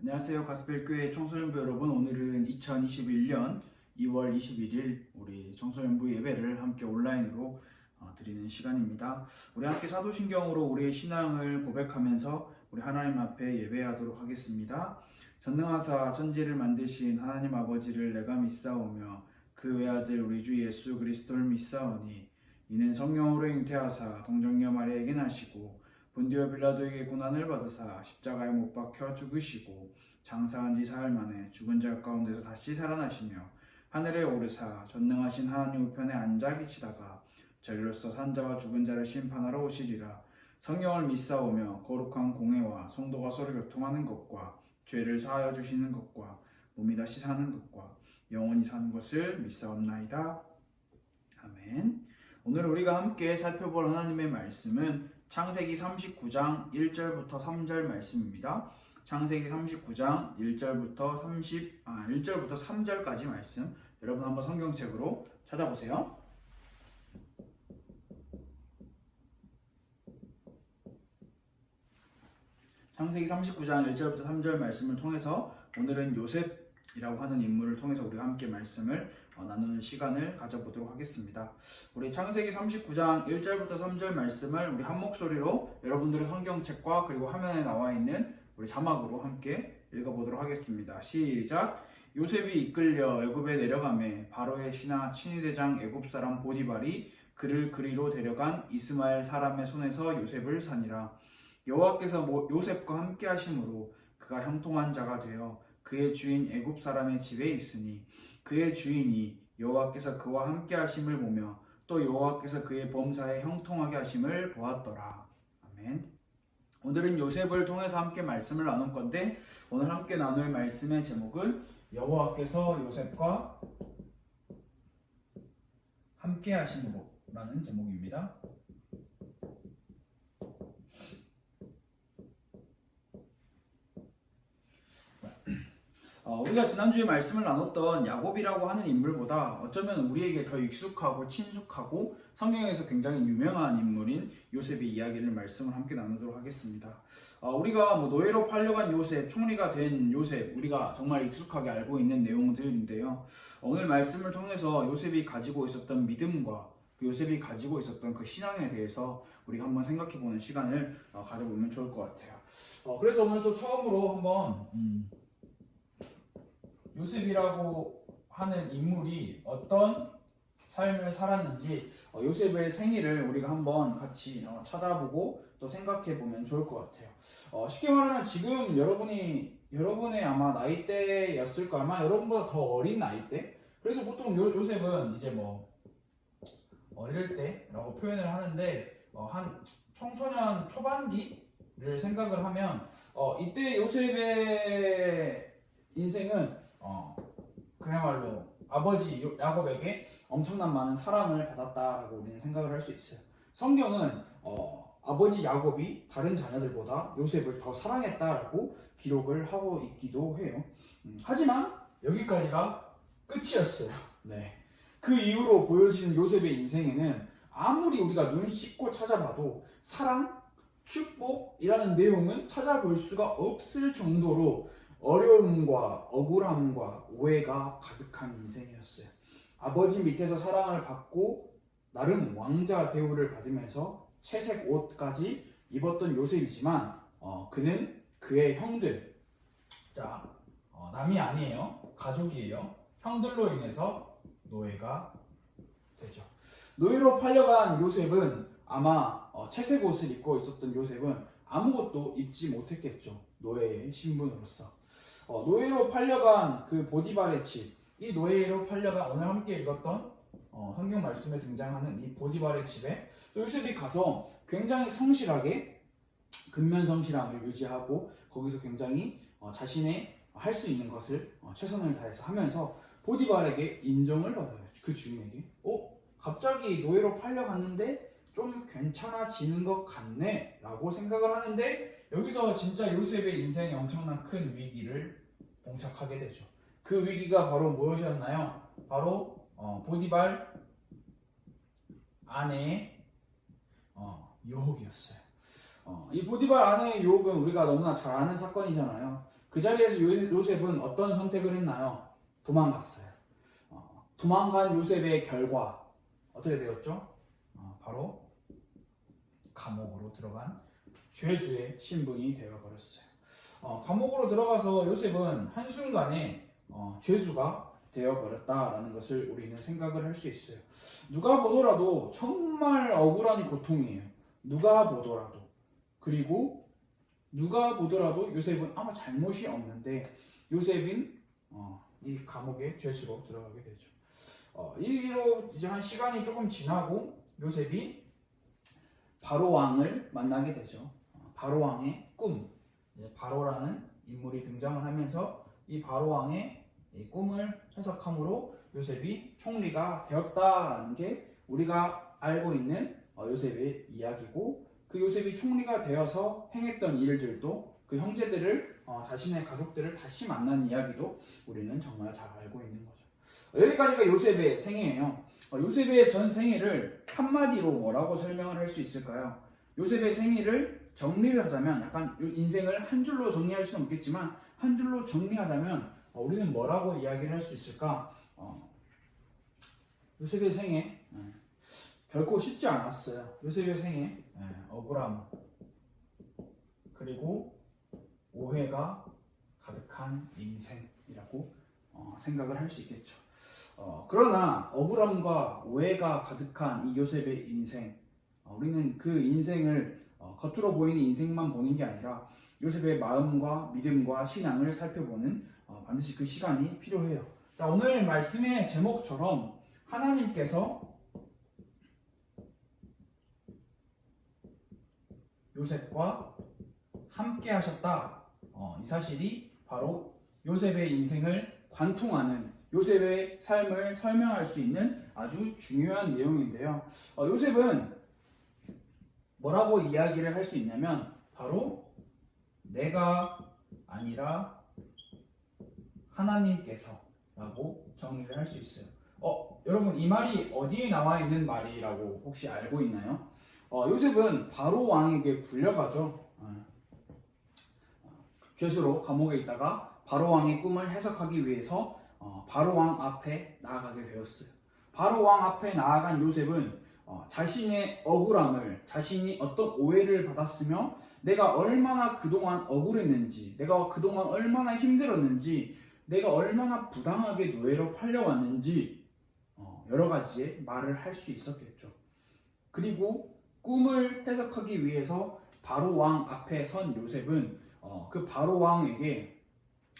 안녕하세요. 가스펠교회 청소년부 여러분. 오늘은 2021년 2월 21일 우리 청소년부 예배를 함께 온라인으로 드리는 시간입니다. 우리 함께 사도신경으로 우리의 신앙을 고백하면서 우리 하나님 앞에 예배하도록 하겠습니다. 전능하사 천지를 만드신 하나님 아버지를 내가 믿사오며 그 외아들 우리 주 예수 그리스도를 믿사오니 이는 성령으로 잉태하사 동정녀 마리아에게 나시고 본디오 빌라도에게 고난을 받으사 십자가에 못 박혀 죽으시고 장사한 지 사흘 만에 죽은 자 가운데서 다시 살아나시며 하늘에 오르사 전능하신 하나님 우편에 앉아 계시다가 저리로서 산자와 죽은 자를 심판하러 오시리라. 성령을 믿사오며 거룩한 공회와 성도가 서로 교통하는 것과 죄를 사하여 주시는 것과 몸이 다시 사는 것과 영원히 사는 것을 믿사옵나이다. 아멘. 오늘 우리가 함께 살펴볼 하나님의 말씀은 창세기 39장 1절부터 3절 말씀입니다. 창세기 39장 1절부터 3절까지 말씀. 여러분 한번 성경책으로 찾아보세요. 창세기 39장 1절부터 3절 말씀을 통해서 오늘은 요셉이라고 하는 인물을 통해서 우리가 함께 말씀을 나누는 시간을 가져보도록 하겠습니다. 우리 창세기 39장 1절부터 3절 말씀을 우리 한 목소리로 여러분들의 성경책과 그리고 화면에 나와 있는 우리 자막으로 함께 읽어보도록 하겠습니다. 시작! 요셉이 이끌려 애굽에 내려가매 바로의 신하 친위대장 애굽 사람 보디발이 그를 그리로 데려간 이스마엘 사람의 손에서 요셉을 사니라. 여호와께서 요셉과 함께 하심으로 그가 형통한 자가 되어 그의 주인 애굽 사람의 집에 있으니 그의 주인이 여호와께서 그와 함께 하심을 보며 또 여호와께서 그의 범사에 형통하게 하심을 보았더라. 아멘. 오늘은 요셉을 통해서 함께 말씀을 나눌 건데 오늘 함께 나눌 말씀의 제목은 여호와께서 요셉과 함께 하심으로 라는 제목입니다. 우리가 지난주에 말씀을 나눴던 야곱이라고 하는 인물보다 어쩌면 우리에게 더 익숙하고 친숙하고 성경에서 굉장히 유명한 인물인 요셉의 이야기를 말씀을 함께 나누도록 하겠습니다. 우리가 노예로 팔려간 요셉, 총리가 된 요셉, 우리가 정말 익숙하게 알고 있는 내용들인데요. 오늘 말씀을 통해서 요셉이 가지고 있었던 믿음과 그 요셉이 가지고 있었던 그 신앙에 대해서 우리가 한번 생각해보는 시간을 가져보면 좋을 것 같아요. 그래서 오늘 또 처음으로 한번 요셉이라고 하는 인물이 어떤 삶을 살았는지 요셉의 생일을 우리가 한번 같이 찾아보고 또 생각해보면 좋을 것 같아요. 쉽게 말하면 지금 여러분의 아마 나이대였을 거 아마 여러분보다 더 어린 나이대. 그래서 보통 요셉은 이제 어릴 때라고 표현을 하는데 한 청소년 초반기를 생각을 하면 이때 요셉의 인생은 그야말로 아버지 야곱에게 엄청난 많은 사랑을 받았다라고 우리는 생각을 할 수 있어요. 성경은 아버지 야곱이 다른 자녀들보다 요셉을 더 사랑했다라고 기록을 하고 있기도 해요. 하지만 여기까지가 끝이었어요. 네. 그 이후로 보여지는 요셉의 인생에는 아무리 우리가 눈 씻고 찾아봐도 사랑, 축복이라는 내용은 찾아볼 수가 없을 정도로 어려움과 억울함과 오해가 가득한 인생이었어요. 아버지 밑에서 사랑을 받고 나름 왕자 대우를 받으면서 채색 옷까지 입었던 요셉이지만 그는 그의 형들, 남이 아니에요. 가족이에요. 형들로 인해서 노예가 되죠. 노예로 팔려간 요셉은 아마 채색 옷을 입고 있었던 요셉은 아무것도 입지 못했겠죠. 노예의 신분으로서. 노예로 팔려간 그 보디발의 집, 이 노예로 팔려간 오늘 함께 읽었던 성경 말씀에 등장하는 이 보디발의 집에 요셉이 가서 굉장히 성실하게 근면성실함을 유지하고 거기서 굉장히 자신의 할 수 있는 것을 최선을 다해서 하면서 보디발에게 인정을 받아요. 그 주인에게 갑자기 노예로 팔려갔는데 좀 괜찮아지는 것 같네 라고 생각을 하는데 여기서 진짜 요셉의 인생에 엄청난 큰 위기를 봉착하게 되죠. 그 위기가 바로 무엇이었나요? 바로 보디발 아내의 유혹이었어요. 이 보디발 아내의 유혹은 우리가 너무나 잘 아는 사건이잖아요. 그 자리에서 요셉은 어떤 선택을 했나요? 도망갔어요. 도망간 요셉의 결과 어떻게 되었죠? 바로 감옥으로 들어간 죄수의 신분이 되어버렸어요. 감옥으로 들어가서 요셉은 한순간에 죄수가 되어버렸다라는 것을 우리는 생각을 할 수 있어요. 누가 보더라도 정말 억울한 고통이에요. 누가 보더라도. 그리고 누가 보더라도 요셉은 아무 잘못이 없는데 요셉은 이 감옥의 죄수로 들어가게 되죠. 이로 이제 한 시간이 조금 지나고 요셉이 바로 왕을 만나게 되죠. 바로 왕의 꿈, 바로라는 인물이 등장을 하면서 이 바로 왕의 이 꿈을 해석함으로 요셉이 총리가 되었다라는 게 우리가 알고 있는 요셉의 이야기고, 그 요셉이 총리가 되어서 행했던 일들도 그 형제들을 자신의 가족들을 다시 만난 이야기도 우리는 정말 잘 알고 있는 거죠. 여기까지가 요셉의 생애예요. 요셉의 전 생애를 한마디로 뭐라고 설명을 할 수 있을까요? 요셉의 생애를 정리를 하자면, 약간 인생을 한 줄로 정리할 수는 없겠지만 한 줄로 정리하자면 우리는 뭐라고 이야기를 할 수 있을까? 요셉의 생애 결코 쉽지 않았어요. 요셉의 생애 억울함 그리고 오해가 가득한 인생이라고 생각을 할 수 있겠죠. 그러나 억울함과 오해가 가득한 이 요셉의 인생, 우리는 그 인생을 겉으로 보이는 인생만 보는 게 아니라 요셉의 마음과 믿음과 신앙을 살펴보는 반드시 그 시간이 필요해요. 자, 오늘 말씀의 제목처럼 하나님께서 요셉과 함께 하셨다. 이 사실이 바로 요셉의 인생을 관통하는, 요셉의 삶을 설명할 수 있는 아주 중요한 내용인데요. 요셉은 뭐라고 이야기를 할 수 있냐면 바로 내가 아니라 하나님께서 라고 정리를 할 수 있어요. 여러분, 이 말이 어디에 나와 있는 말이라고 혹시 알고 있나요? 요셉은 바로 왕에게 불려가죠. 죄수로 감옥에 있다가 바로 왕의 꿈을 해석하기 위해서 바로 왕 앞에 나아가게 되었어요. 바로 왕 앞에 나아간 요셉은 자신의 억울함을, 자신이 어떤 오해를 받았으며 내가 얼마나 그동안 억울했는지, 내가 그동안 얼마나 힘들었는지, 내가 얼마나 부당하게 노예로 팔려왔는지 여러 가지의 말을 할 수 있었겠죠. 그리고 꿈을 해석하기 위해서 바로 왕 앞에 선 요셉은 그 바로 왕에게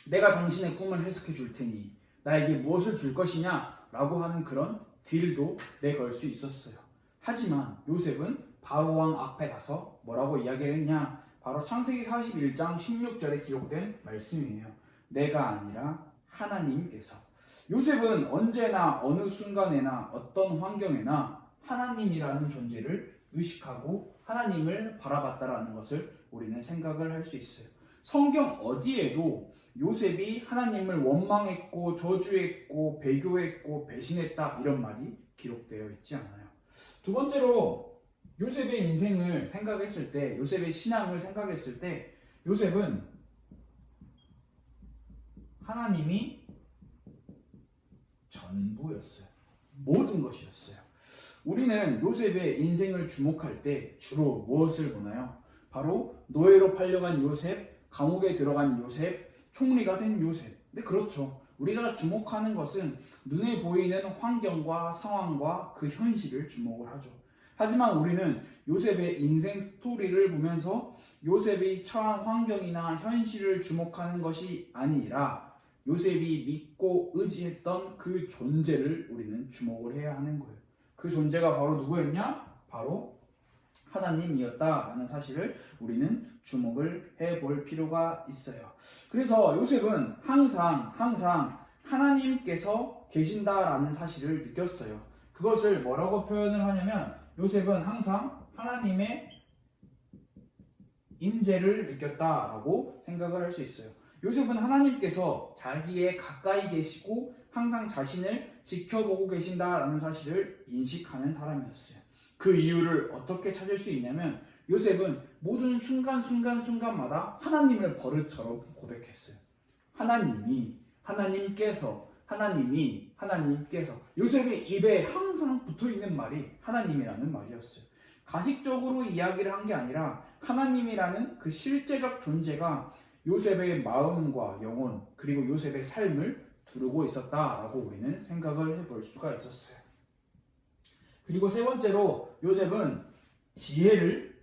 내가 당신의 꿈을 해석해 줄 테니 나에게 무엇을 줄 것이냐 라고 하는 그런 딜도 내걸 수 있었어요. 하지만 요셉은 바로 왕 앞에 가서 뭐라고 이야기를 했냐? 바로 창세기 41장 16절에 기록된 말씀이에요. 내가 아니라 하나님께서. 요셉은 언제나 어느 순간에나 어떤 환경에나 하나님이라는 존재를 의식하고 하나님을 바라봤다라는 것을 우리는 생각을 할 수 있어요. 성경 어디에도 요셉이 하나님을 원망했고 저주했고 배교했고 배신했다 이런 말이 기록되어 있지 않아요. 두 번째로 요셉의 인생을 생각했을 때, 요셉의 신앙을 생각했을 때 요셉은 하나님이 전부였어요. 모든 것이었어요. 우리는 요셉의 인생을 주목할 때 주로 무엇을 보나요? 바로 노예로 팔려간 요셉, 감옥에 들어간 요셉, 총리가 된 요셉. 네, 그렇죠. 우리가 주목하는 것은 눈에 보이는 환경과 상황과 그 현실을 주목을 하죠. 하지만 우리는 요셉의 인생 스토리를 보면서 요셉이 처한 환경이나 현실을 주목하는 것이 아니라 요셉이 믿고 의지했던 그 존재를 우리는 주목을 해야 하는 거예요. 그 존재가 바로 누구였냐? 바로 하나님이었다라는 사실을 우리는 주목을 해볼 필요가 있어요. 그래서 요셉은 항상 하나님께서 계신다라는 사실을 느꼈어요. 그것을 뭐라고 표현을 하냐면 요셉은 항상 하나님의 임재를 느꼈다라고 생각을 할 수 있어요. 요셉은 하나님께서 자기의 가까이 계시고 항상 자신을 지켜보고 계신다라는 사실을 인식하는 사람이었어요. 그 이유를 어떻게 찾을 수 있냐면 요셉은 모든 순간마다 하나님을 버릇처럼 고백했어요. 하나님께서 요셉의 입에 항상 붙어있는 말이 하나님이라는 말이었어요. 가식적으로 이야기를 한 게 아니라 하나님이라는 그 실제적 존재가 요셉의 마음과 영혼 그리고 요셉의 삶을 두르고 있었다라고 우리는 생각을 해볼 수가 있었어요. 그리고 세 번째로 요셉은 지혜를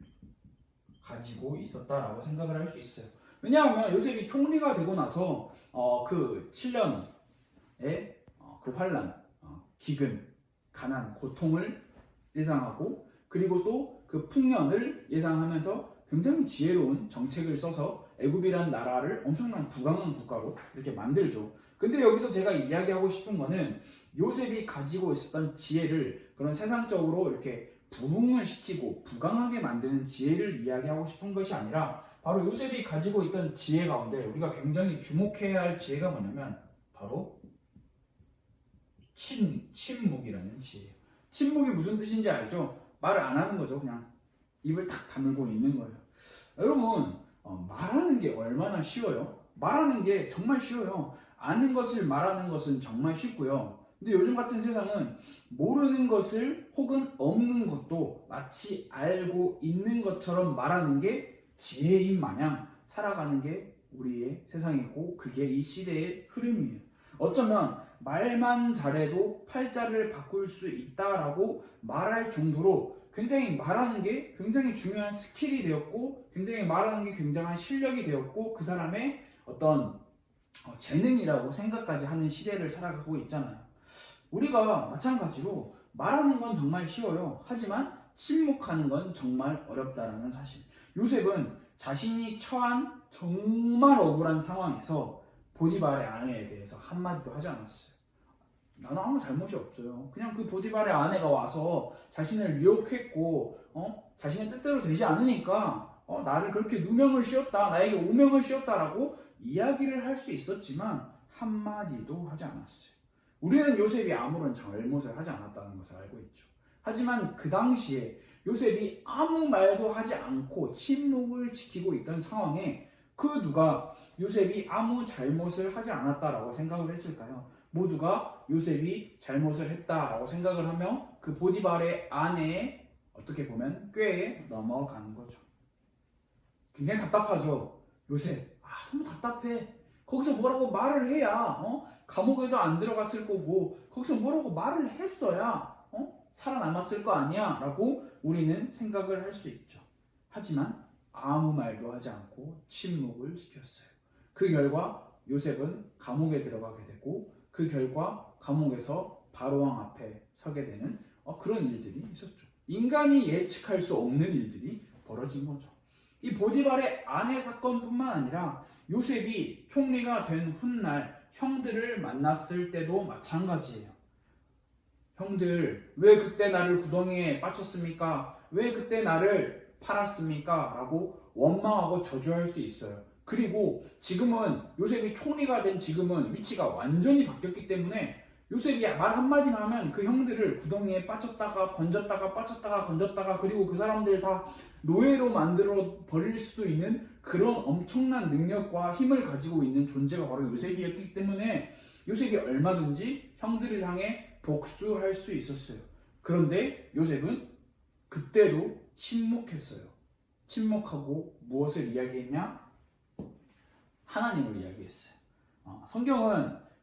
가지고 있었다라고 생각을 할 수 있어요. 왜냐하면 요셉이 총리가 되고 나서 그 7년의 그 환란, 기근, 가난, 고통을 예상하고 그리고 또 그 풍년을 예상하면서 굉장히 지혜로운 정책을 써서 애굽이란 나라를 엄청난 부강한 국가로 이렇게 만들죠. 근데 여기서 제가 이야기하고 싶은 거는 요셉이 가지고 있었던 지혜를 그런 세상적으로 이렇게 부흥을 시키고 부강하게 만드는 지혜를 이야기하고 싶은 것이 아니라 바로 요셉이 가지고 있던 지혜 가운데 우리가 굉장히 주목해야 할 지혜가 뭐냐면 바로 침묵이라는 지혜예요. 침묵이 무슨 뜻인지 알죠? 말을 안 하는 거죠. 그냥 입을 탁 다물고 있는 거예요. 여러분 말하는 게 얼마나 쉬워요? 말하는 게 정말 쉬워요. 아는 것을 말하는 것은 정말 쉽고요. 근데 요즘 같은 세상은 모르는 것을 혹은 없는 것도 마치 알고 있는 것처럼 말하는 게 지혜인 마냥 살아가는 게 우리의 세상이고 그게 이 시대의 흐름이에요. 어쩌면 말만 잘해도 팔자를 바꿀 수 있다라고 말할 정도로 굉장히 말하는 게 굉장히 중요한 스킬이 되었고 굉장히 말하는 게 굉장한 실력이 되었고 그 사람의 어떤 재능이라고 생각까지 하는 시대를 살아가고 있잖아요. 우리가 마찬가지로 말하는 건 정말 쉬워요. 하지만 침묵하는 건 정말 어렵다라는 사실. 요셉은 자신이 처한 정말 억울한 상황에서 보디발의 아내에 대해서 한마디도 하지 않았어요. 나는 아무 잘못이 없어요. 그냥 그 보디발의 아내가 와서 자신을 유혹했고 자신의 뜻대로 되지 않으니까 나를 그렇게 누명을 씌웠다, 나에게 오명을 씌웠다라고 이야기를 할 수 있었지만 한마디도 하지 않았어요. 우리는 요셉이 아무런 잘못을 하지 않았다는 것을 알고 있죠. 하지만 그 당시에 요셉이 아무 말도 하지 않고 침묵을 지키고 있던 상황에 그 누가 요셉이 아무 잘못을 하지 않았다라고 생각을 했을까요? 모두가 요셉이 잘못을 했다라고 생각을 하며 그 보디발의 아내의 어떻게 보면 꾀에 넘어가는 거죠. 굉장히 답답하죠. 요셉, 너무 답답해. 거기서 뭐라고 말을 해야 감옥에도 안 들어갔을 거고 거기서 뭐라고 말을 했어야 살아남았을 거 아니야 라고 우리는 생각을 할 수 있죠. 하지만 아무 말도 하지 않고 침묵을 지켰어요. 그 결과 요셉은 감옥에 들어가게 되고 그 결과 감옥에서 바로왕 앞에 서게 되는 그런 일들이 있었죠. 인간이 예측할 수 없는 일들이 벌어진 거죠. 이 보디발의 아내 사건뿐만 아니라 요셉이 총리가 된 훗날 형들을 만났을 때도 마찬가지예요. 형들, 왜 그때 나를 구덩이에 빠쳤습니까? 왜 그때 나를 팔았습니까? 라고 원망하고 저주할 수 있어요. 그리고 지금은 요셉이 총리가 된 지금은 위치가 완전히 바뀌었기 때문에 요셉이 말 한마디만 하면 그 형들을 구덩이에 빠졌다가 건졌다가 빠졌다가 건졌다가 그리고 그 사람들 다 노예로 만들어 버릴 수도 있는 그런 엄청난 능력과 힘을 가지고 있는 존재가 바로 요셉이었기 때문에 요셉이 얼마든지 형들을 향해 복수할 수 있었어요. 그런데 요셉은 그때도 침묵했어요. 침묵하고 무엇을 이야기했냐? 하나님을 이야기했어요.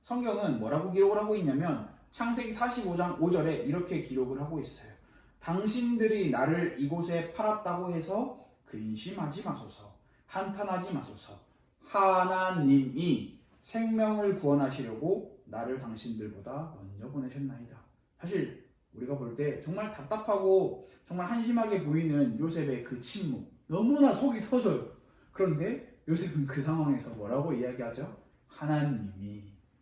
성경은 뭐라고 기록을 하고 있냐면 창세기 45장 5절에 이렇게 기록을 하고 있어요. 당신들이 나를 이곳에 팔았다고 해서 근심하지 마소서. 한탄하지 마소서. 하나님이 생명을 구원하시려고 나를 당신들보다 먼저 보내셨나이다. 사실 우리가 볼 때 정말 답답하고 정말 한심하게 보이는 요셉의 그 침묵, 너무나 속이 터져요. 그런데 요셉은 그 상황에서 뭐라고 이야기하죠?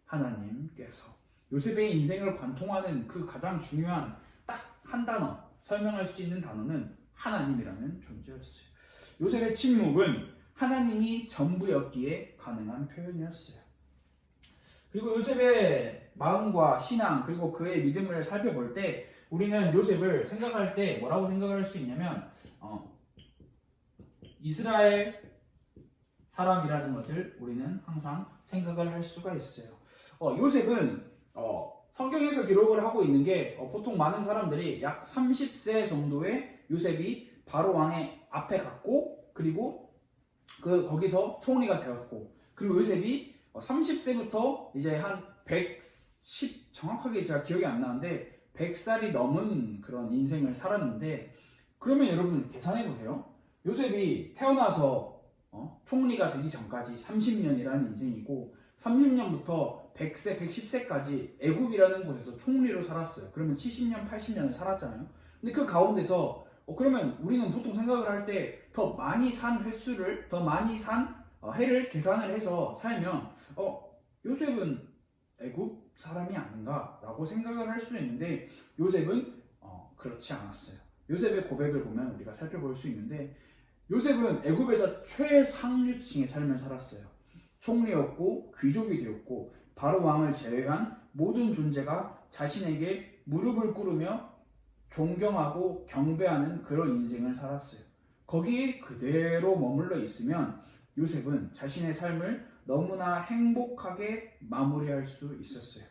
하나님께서 요셉의 인생을 관통하는 그 가장 중요한 딱 한 단어, 설명할 수 있는 단어는 하나님이라는 존재였어요. 요셉의 침묵은 하나님이 전부였기에 가능한 표현이었어요. 그리고 요셉의 마음과 신앙 그리고 그의 믿음을 살펴볼 때 우리는 요셉을 생각할 때 뭐라고 생각할 수 있냐면 이스라엘 사람이라는 것을 우리는 항상 생각을 할 수가 있어요. 요셉은 성경에서 기록을 하고 있는 게 보통 많은 사람들이 약 30세 정도의 요셉이 바로 왕의 앞에 갔고 그리고 거기서 총리가 되었고 그리고 요셉이 30세부터 이제 한 110 정확하게 제가 기억이 안 나는데 100살이 넘은 그런 인생을 살았는데 그러면 여러분 계산해 보세요. 요셉이 태어나서 총리가 되기 전까지 30년이라는 인생이고 30년부터 100세, 110세까지 애굽이라는 곳에서 총리로 살았어요. 그러면 70년, 80년을 살았잖아요. 근데 그 가운데서 그러면 우리는 보통 생각을 할 때 더 많이 산 횟수를, 더 많이 산 해를 계산을 해서 살면 요셉은 애굽 사람이 아닌가라고 생각을 할 수 있는데 요셉은 그렇지 않았어요. 요셉의 고백을 보면 우리가 살펴볼 수 있는데 요셉은 애굽에서 최상류층의 삶을 살았어요. 총리였고 귀족이 되었고 바로 왕을 제외한 모든 존재가 자신에게 무릎을 꿇으며 존경하고 경배하는 그런 인생을 살았어요. 거기에 그대로 머물러 있으면 요셉은 자신의 삶을 너무나 행복하게 마무리할 수 있었어요.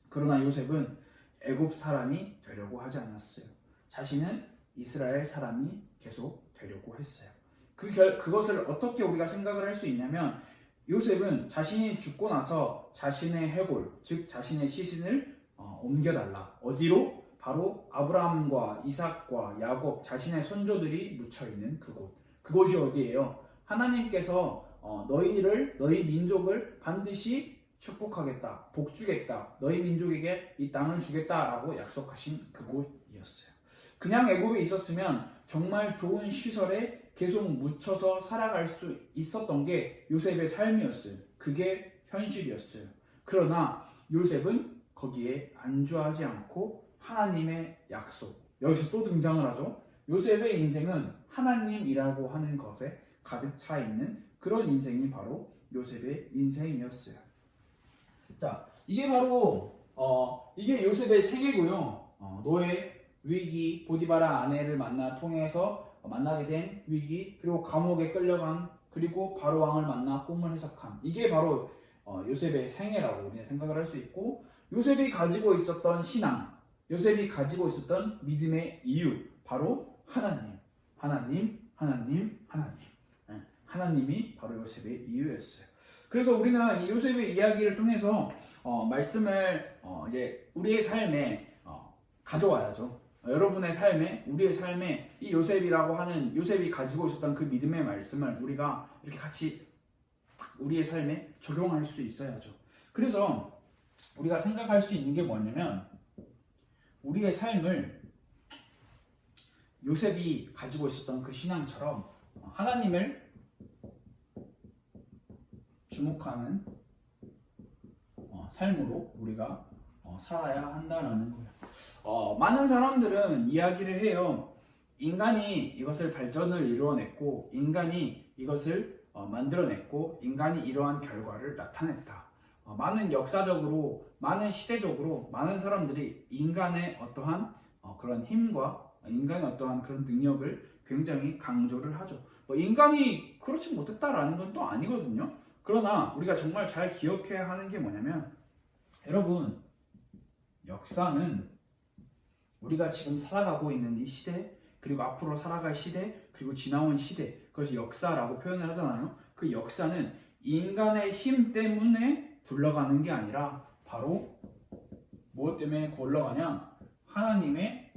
그러나 요셉은 애굽 사람이 되려고 하지 않았어요. 자신은 이스라엘 사람이 계속 되려고 했어요. 그것을 어떻게 우리가 생각을 할 수 있냐면 요셉은 자신이 죽고 나서 자신의 해골, 즉 자신의 시신을 옮겨달라. 어디로? 바로 아브라함과 이삭과 야곱 자신의 선조들이 묻혀있는 그곳. 그곳이 어디예요? 하나님께서 너희 민족을 반드시 축복하겠다, 복주겠다, 너희 민족에게 이 땅을 주겠다라고 약속하신 그곳이었어요. 그냥 애굽에 있었으면 정말 좋은 시설에 계속 묻혀서 살아갈 수 있었던 게 요셉의 삶이었어요. 그게 현실이었어요. 그러나 요셉은 거기에 안주하지 않고 하나님의 약속, 여기서 또 등장을 하죠. 요셉의 인생은 하나님이라고 하는 것에 가득 차 있는 그런 인생이 바로 요셉의 인생이었어요. 자, 이게 바로 이게 요셉의 생애고요. 노예, 위기, 보디바라 아내를 통해서 만나게 된 위기, 그리고 감옥에 끌려간, 그리고 바로 왕을 만나 꿈을 해석한, 이게 바로 요셉의 생애라고 우리는 생각을 할 수 있고, 요셉이 가지고 있었던 신앙, 요셉이 가지고 있었던 믿음의 이유, 바로 하나님, 하나님, 하나님, 하나님. 하나님이 바로 요셉의 이유였어요. 그래서 우리는 이 요셉의 이야기를 통해서 말씀을 이제 우리의 삶에 가져와야죠. 여러분의 삶에, 우리의 삶에 이 요셉이라고 하는, 요셉이 가지고 있었던 그 믿음의 말씀을 우리가 이렇게 같이 우리의 삶에 적용할 수 있어야죠. 그래서 우리가 생각할 수 있는 게 뭐냐면 우리의 삶을 요셉이 가지고 있었던 그 신앙처럼 하나님을 주목하는 삶으로 우리가 살아야 한다는 거예요. 많은 사람들은 이야기를 해요. 인간이 이것을 발전을 이루어냈고 인간이 이것을 만들어냈고 인간이 이러한 결과를 나타냈다. 많은 역사적으로, 많은 시대적으로 많은 사람들이 인간의 어떠한 그런 힘과 인간의 어떠한 그런 능력을 굉장히 강조를 하죠. 인간이 그렇지 못했다라는 건 또 아니거든요. 그러나 우리가 정말 잘 기억해야 하는 게 뭐냐면 여러분, 역사는 우리가 지금 살아가고 있는 이 시대, 그리고 앞으로 살아갈 시대, 그리고 지나온 시대, 그것이 역사라고 표현을 하잖아요. 그 역사는 인간의 힘 때문에 굴러가는 게 아니라 바로 무엇 때문에 굴러가냐? 하나님의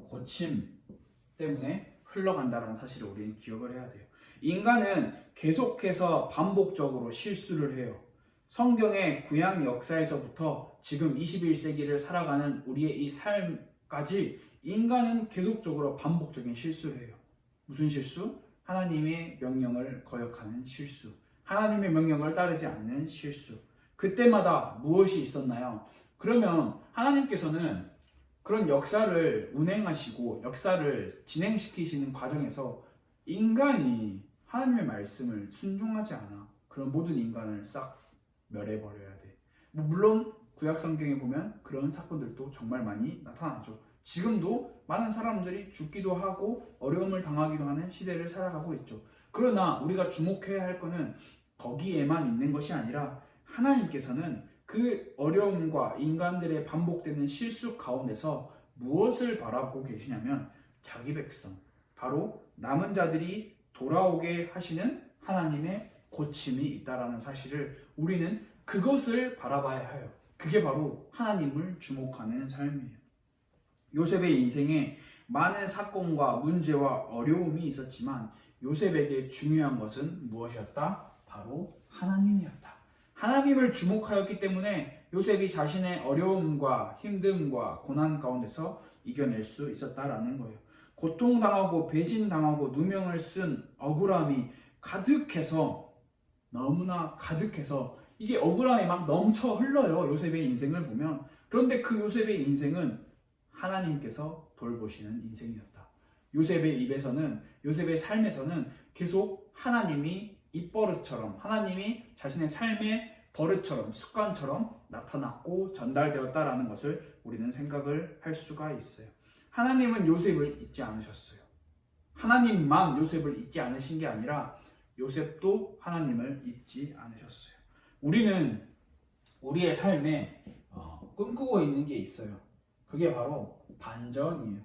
고침 때문에 흘러간다는 사실을 우리는 기억을 해야 돼요. 인간은 계속해서 반복적으로 실수를 해요. 성경의 구약 역사에서부터 지금 21세기를 살아가는 우리의 이 삶까지 인간은 계속적으로 반복적인 실수를 해요. 무슨 실수? 하나님의 명령을 거역하는 실수. 하나님의 명령을 따르지 않는 실수. 그때마다 무엇이 있었나요? 그러면 하나님께서는 그런 역사를 운행하시고 역사를 진행시키시는 과정에서 인간이 하나님의 말씀을 순종하지 않아. 그런 모든 인간을 싹 멸해버려야 돼. 물론 구약 성경에 보면 그런 사건들도 정말 많이 나타나죠. 지금도 많은 사람들이 죽기도 하고 어려움을 당하기도 하는 시대를 살아가고 있죠. 그러나 우리가 주목해야 할 것은 거기에만 있는 것이 아니라 하나님께서는 그 어려움과 인간들의 반복되는 실수 가운데서 무엇을 바라보고 계시냐면 자기 백성, 바로 남은 자들이 돌아오게 하시는 하나님의 고침이 있다라는 사실을 우리는 그것을 바라봐야 해요. 그게 바로 하나님을 주목하는 삶이에요. 요셉의 인생에 많은 사건과 문제와 어려움이 있었지만 요셉에게 중요한 것은 무엇이었다? 바로 하나님이었다. 하나님을 주목하였기 때문에 요셉이 자신의 어려움과 힘듦과 고난 가운데서 이겨낼 수 있었다라는 거예요. 고통당하고 배신당하고 누명을 쓴 억울함이 가득해서, 너무나 가득해서 이게 억울함이 막 넘쳐 흘러요. 요셉의 인생을 보면. 그런데 그 요셉의 인생은 하나님께서 돌보시는 인생이었다. 요셉의 입에서는, 요셉의 삶에서는 계속 하나님이 입버릇처럼, 하나님이 자신의 삶의 버릇처럼, 습관처럼 나타났고 전달되었다라는 것을 우리는 생각을 할 수가 있어요. 하나님은 요셉을 잊지 않으셨어요. 하나님만 요셉을 잊지 않으신 게 아니라 요셉도 하나님을 잊지 않으셨어요. 우리는 우리의 삶에 꿈꾸고 있는 게 있어요. 그게 바로 반전이에요.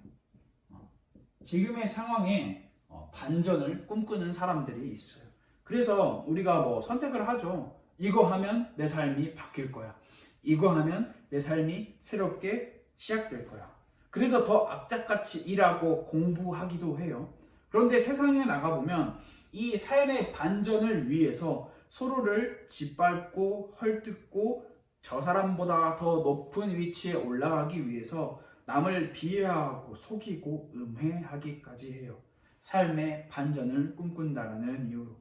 지금의 상황에 반전을 꿈꾸는 사람들이 있어요. 그래서 우리가 뭐 선택을 하죠. 이거 하면 내 삶이 바뀔 거야. 이거 하면 내 삶이 새롭게 시작될 거야. 그래서 더 악착같이 일하고 공부하기도 해요. 그런데 세상에 나가보면 이 삶의 반전을 위해서 서로를 짓밟고 헐뜯고 저 사람보다 더 높은 위치에 올라가기 위해서 남을 비하하고 속이고 음해하기까지 해요. 삶의 반전을 꿈꾼다는 이유로.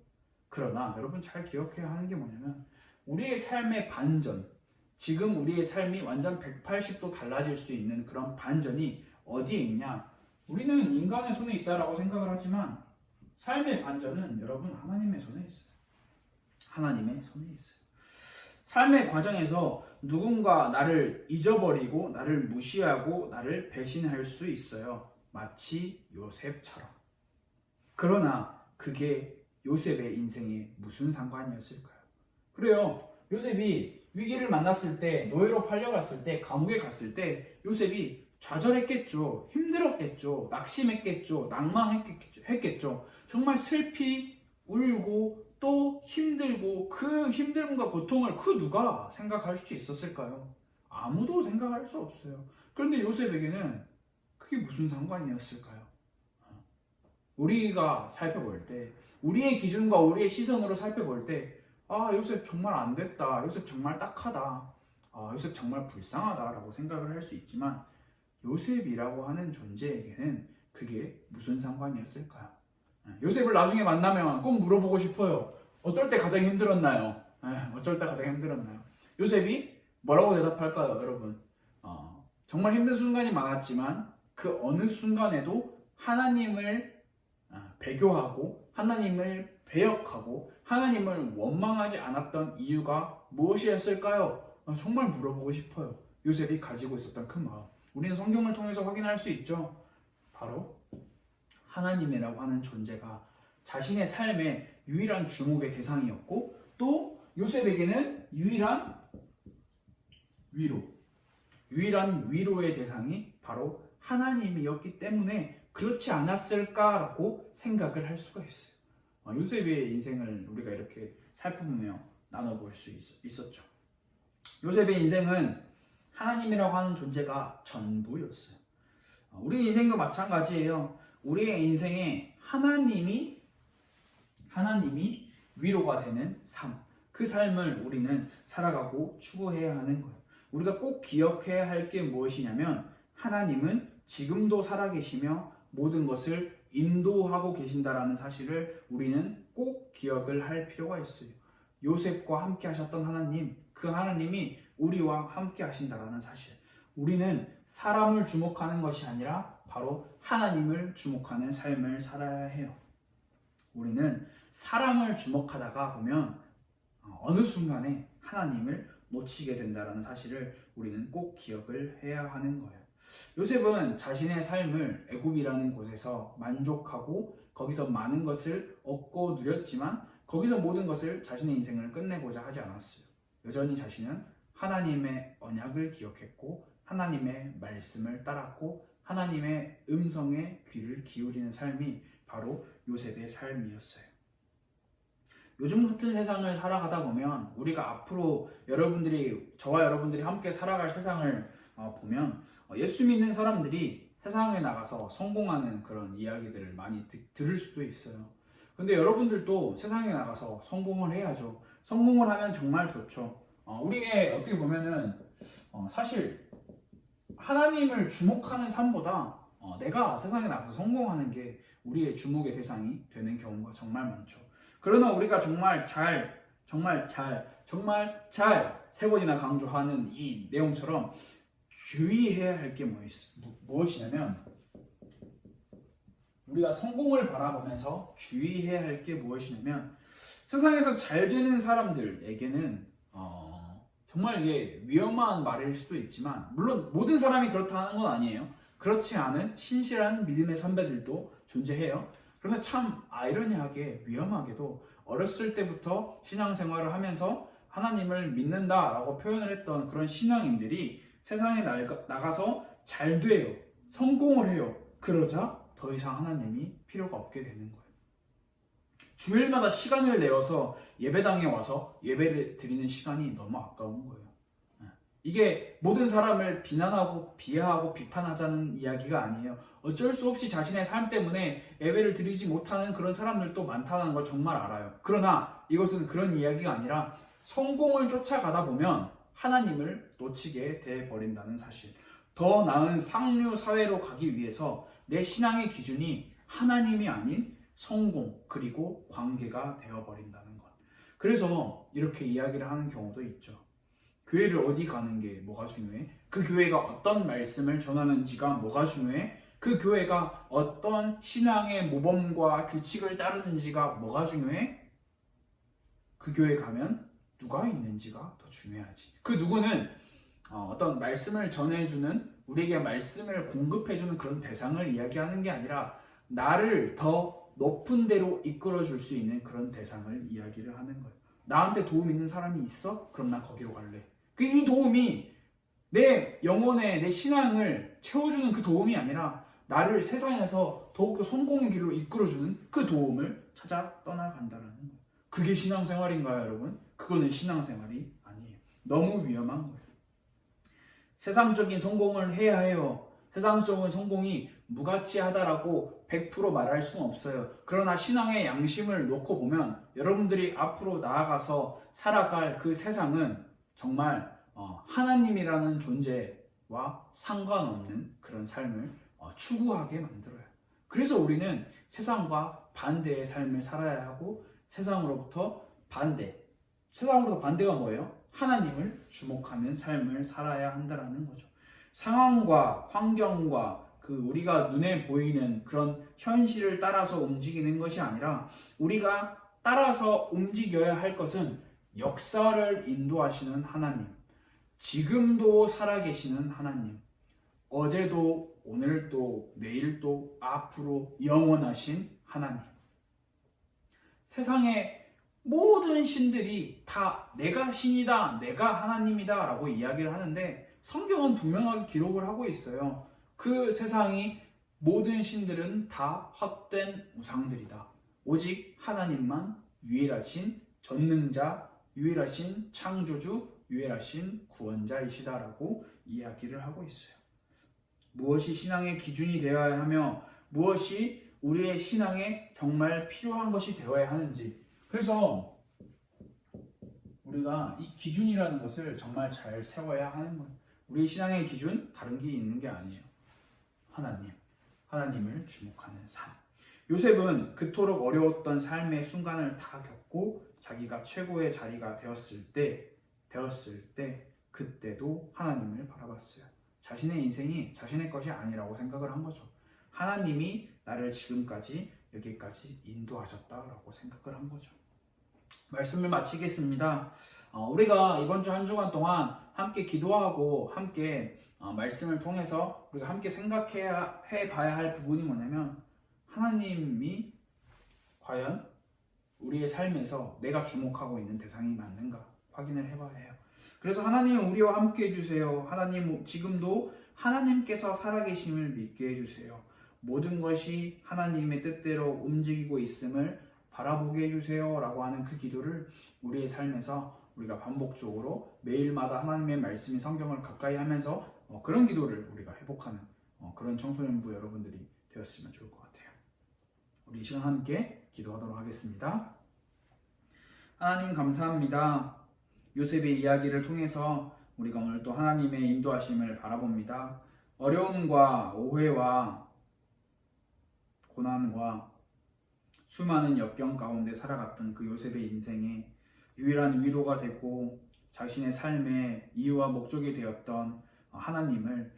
그러나 여러분 잘 기억해야 하는 게 뭐냐면 우리의 삶의 반전, 지금 우리의 삶이 완전 180도 달라질 수 있는 그런 반전이 어디에 있냐? 우리는 인간의 손에 있다라고 생각을 하지만 삶의 반전은 여러분 하나님의 손에 있어요. 하나님의 손에 있어요. 삶의 과정에서 누군가 나를 잊어버리고 나를 무시하고 나를 배신할 수 있어요. 마치 요셉처럼. 그러나 그게 요셉의 인생에 무슨 상관이었을까요? 그래요. 요셉이 위기를 만났을 때, 노예로 팔려갔을 때, 감옥에 갔을 때 요셉이 좌절했겠죠. 힘들었겠죠. 낙심했겠죠. 낭만했겠죠. 정말 슬피 울고 또 힘들고 그 힘듦과 고통을 그 누가 생각할 수 있었을까요? 아무도 생각할 수 없어요. 그런데 요셉에게는 그게 무슨 상관이었을까요? 우리가 살펴볼 때, 우리의 기준과 우리의 시선으로 살펴볼 때, 아, 요셉 정말 안 됐다. 요셉 정말 딱하다. 아, 요셉 정말 불쌍하다라고 생각을 할 수 있지만 요셉이라고 하는 존재에게는 그게 무슨 상관이었을까요? 요셉을 나중에 만나면 꼭 물어보고 싶어요. 어떨 때 가장 힘들었나요? 어쩔 때 가장 힘들었나요? 요셉이 뭐라고 대답할까요, 여러분? 정말 힘든 순간이 많았지만 그 어느 순간에도 하나님을 배교하고 하나님을 배역하고 하나님을 원망하지 않았던 이유가 무엇이었을까요? 정말 물어보고 싶어요. 요셉이 가지고 있었던 그 마음. 우리는 성경을 통해서 확인할 수 있죠. 바로 하나님이라고 하는 존재가 자신의 삶의 유일한 주목의 대상이었고 또 요셉에게는 유일한 위로의 대상이 바로 하나님이었기 때문에 그렇지 않았을까라고 생각을 할 수가 있어요. 요셉의 인생을 우리가 이렇게 살펴보며 나눠볼 수 있었죠. 요셉의 인생은 하나님이라고 하는 존재가 전부였어요. 우리 인생도 마찬가지예요. 우리의 인생에 하나님이 위로가 되는 삶, 그 삶을 우리는 살아가고 추구해야 하는 거예요. 우리가 꼭 기억해야 할 게 무엇이냐면 하나님은 지금도 살아계시며 모든 것을 인도하고 계신다라는 사실을 우리는 꼭 기억을 할 필요가 있어요. 요셉과 함께 하셨던 하나님, 그 하나님이 우리와 함께 하신다라는 사실. 우리는 사람을 주목하는 것이 아니라 바로 하나님을 주목하는 삶을 살아야 해요. 우리는 사람을 주목하다가 보면 어느 순간에 하나님을 놓치게 된다는 사실을 우리는 꼭 기억을 해야 하는 거예요. 요셉은 자신의 삶을 애굽이라는 곳에서 만족하고 거기서 많은 것을 얻고 누렸지만 거기서 모든 것을 자신의 인생을 끝내고자 하지 않았어요. 여전히 자신은 하나님의 언약을 기억했고 하나님의 말씀을 따랐고 하나님의 음성에 귀를 기울이는 삶이 바로 요셉의 삶이었어요. 요즘 같은 세상을 살아가다 보면 우리가 앞으로 저와 여러분들이 함께 살아갈 세상을 보면 예수 믿는 사람들이 세상에 나가서 성공하는 그런 이야기들을 많이 들을 수도 있어요. 근데 여러분들도 세상에 나가서 성공을 해야죠. 성공을 하면 정말 좋죠. 우리의 어떻게 보면은 사실 하나님을 주목하는 삶보다 내가 세상에 나가서 성공하는 게 우리의 주목의 대상이 되는 경우가 정말 많죠. 그러나 우리가 정말 잘 세 번이나 강조하는 이 내용처럼 주의해야 할 게 무엇이냐면 우리가 성공을 바라보면서 주의해야 할 게 무엇이냐면 세상에서 잘 되는 사람들에게는 정말 이게 위험한 말일 수도 있지만 물론 모든 사람이 그렇다는 건 아니에요. 그렇지 않은 신실한 믿음의 선배들도 존재해요. 그러면 참 아이러니하게 위험하게도 어렸을 때부터 신앙생활을 하면서 하나님을 믿는다라고 표현을 했던 그런 신앙인들이 세상에 나가서 잘 돼요. 성공을 해요. 그러자 더 이상 하나님이 필요가 없게 되는 거예요. 주일마다 시간을 내어서 예배당에 와서 예배를 드리는 시간이 너무 아까운 거예요. 이게 모든 사람을 비난하고 비하하고 비판하자는 이야기가 아니에요. 어쩔 수 없이 자신의 삶 때문에 예배를 드리지 못하는 그런 사람들도 많다는 걸 정말 알아요. 그러나 이것은 그런 이야기가 아니라 성공을 쫓아가다 보면 하나님을 놓치게 돼버린다는 사실. 더 나은 상류 사회로 가기 위해서 내 신앙의 기준이 하나님이 아닌 성공 그리고 관계가 되어버린다는 것. 그래서 이렇게 이야기를 하는 경우도 있죠. 교회를 어디 가는 게 뭐가 중요해? 그 교회가 어떤 말씀을 전하는지가 뭐가 중요해? 그 교회가 어떤 신앙의 모범과 규칙을 따르는지가 뭐가 중요해? 그 교회 가면 누가 있는지가 더 중요하지. 그 누구는 어떤 말씀을 전해주는 우리에게 말씀을 공급해주는 그런 대상을 이야기하는 게 아니라 나를 더 높은 데로 이끌어줄 수 있는 그런 대상을 이야기를 하는 거예요. 나한테 도움 있는 사람이 있어? 그럼 나 거기로 갈래. 이 도움이 내 영혼의 내 신앙을 채워주는 그 도움이 아니라 나를 세상에서 더욱더 성공의 길로 이끌어주는 그 도움을 찾아 떠나간다는 거예요. 그게 신앙생활인가요, 여러분? 그거는 신앙생활이 아니에요. 너무 위험한 거예요. 세상적인 성공을 해야 해요. 세상적인 성공이 무가치하다라고 100% 말할 수는 없어요. 그러나 신앙의 양심을 놓고 보면 여러분들이 앞으로 나아가서 살아갈 그 세상은 정말 하나님이라는 존재와 상관없는 그런 삶을 추구하게 만들어요. 그래서 우리는 세상과 반대의 삶을 살아야 하고 세상으로부터 반대가 뭐예요? 하나님을 주목하는 삶을 살아야 한다는 거죠. 상황과 환경과 우리가 눈에 보이는 그런 현실을 따라서 움직이는 것이 아니라 우리가 따라서 움직여야 할 것은 역사를 인도하시는 하나님, 지금도 살아계시는 하나님, 어제도 오늘도 내일도 앞으로 영원하신 하나님. 세상의 모든 신들이 다 내가 신이다, 내가 하나님이다 라고 이야기를 하는데 성경은 분명하게 기록을 하고 있어요. 그 세상이 모든 신들은 다 헛된 우상들이다. 오직 하나님만 유일하신 전능자, 유일하신 창조주, 유일하신 구원자이시다라고 이야기를 하고 있어요. 무엇이 신앙의 기준이 되어야 하며 무엇이 우리의 신앙에 정말 필요한 것이 되어야 하는지. 그래서 우리가 이 기준이라는 것을 정말 잘 세워야 하는 거예요. 우리의 신앙의 기준 다른 게 있는 게 아니에요. 하나님을 주목하는 삶. 요셉은 그토록 어려웠던 삶의 순간을 다 겪고 자기가 최고의 자리가 되었을 때 그때도 하나님을 바라봤어요. 자신의 인생이 자신의 것이 아니라고 생각을 한 거죠. 하나님이 나를 지금까지 여기까지 인도하셨다라고 생각을 한 거죠. 말씀을 마치겠습니다. 우리가 이번 주 한 주간 동안 함께 기도하고 함께 말씀을 통해서 우리가 함께 생각해 봐야 할 부분이 뭐냐면 하나님이 과연 우리의 삶에서 내가 주목하고 있는 대상이 맞는가 확인을 해봐야 해요. 그래서 하나님은 우리와 함께 해주세요. 하나님 지금도 하나님께서 살아계심을 믿게 해주세요. 모든 것이 하나님의 뜻대로 움직이고 있음을 바라보게 해주세요 라고 하는 그 기도를 우리의 삶에서 우리가 반복적으로 매일마다 하나님의 말씀이 성경을 가까이 하면서 그런 기도를 우리가 회복하는 그런 청소년부 여러분들이 되었으면 좋을 것 같아요. 우리 이 시간 함께 기도하도록 하겠습니다. 하나님 감사합니다. 요셉의 이야기를 통해서 우리가 오늘 또 하나님의 인도하심을 바라봅니다. 어려움과 오해와 고난과 수많은 역경 가운데 살아갔던 그 요셉의 인생에 유일한 위로가 되고 자신의 삶의 이유와 목적이 되었던 하나님을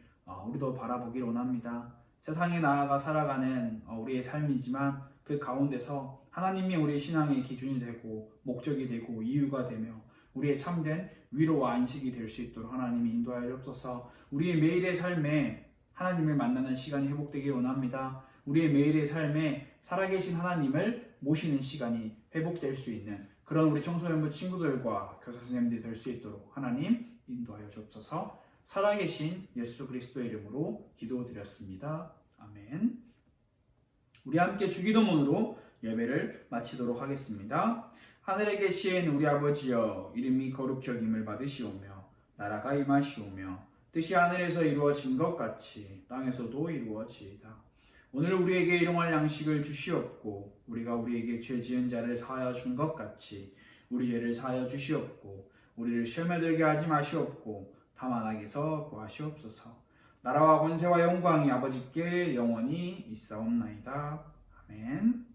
우리도 바라보기를 원합니다. 세상에 나아가 살아가는 우리의 삶이지만 그 가운데서 하나님이 우리의 신앙의 기준이 되고 목적이 되고 이유가 되며 우리의 참된 위로와 안식이 될 수 있도록 하나님이 인도하여 주옵소서. 우리의 매일의 삶에 하나님을 만나는 시간이 회복되길 원합니다. 우리의 매일의 삶에 살아계신 하나님을 모시는 시간이 회복될 수 있는 그런 우리 청소년부 친구들과 교사 선생님들이 될 수 있도록 하나님 인도하여 주옵소서. 살아계신 예수 그리스도의 이름으로 기도드렸습니다. 아멘. 우리 함께 주기도문으로 예배를 마치도록 하겠습니다. 하늘에 계신 우리 아버지여, 이름이 거룩히 여김을 받으시오며 나라가 임하시오며 뜻이 하늘에서 이루어진 것 같이 땅에서도 이루어지이다. 오늘 우리에게 일용할 양식을 주시옵고 우리가 우리에게 죄 지은 자를 사하여 준 것 같이 우리 죄를 사하여 주시옵고 우리를 시험에 들게 하지 마시옵고 다만 악에서 구하시옵소서. 나라와 권세와 영광이 아버지께 영원히 있사옵나이다. 아멘.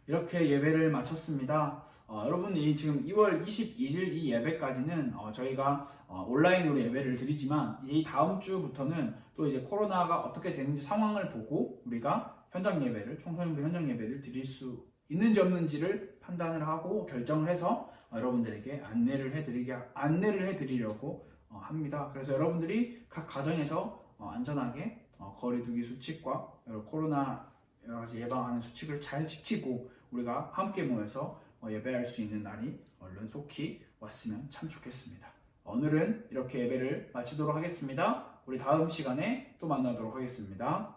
이렇게 예배를 마쳤습니다. 여러분이 지금 2월 21일 이 예배까지는 저희가 온라인으로 예배를 드리지만 이 다음 주부터는 또 이제 코로나가 어떻게 되는지 상황을 보고 우리가 현장 예배를 청소년부 현장 예배를 드릴 수 있는지 없는지를 판단을 하고 결정을 해서 여러분들에게 안내를 해드리려고 합니다. 그래서 여러분들이 각 가정에서 안전하게 거리두기 수칙과 코로나 여러 가지 예방하는 수칙을 잘 지키고 우리가 함께 모여서 예배할 수 있는 날이 얼른 속히 왔으면 참 좋겠습니다. 오늘은 이렇게 예배를 마치도록 하겠습니다. 우리 다음 시간에 또 만나도록 하겠습니다.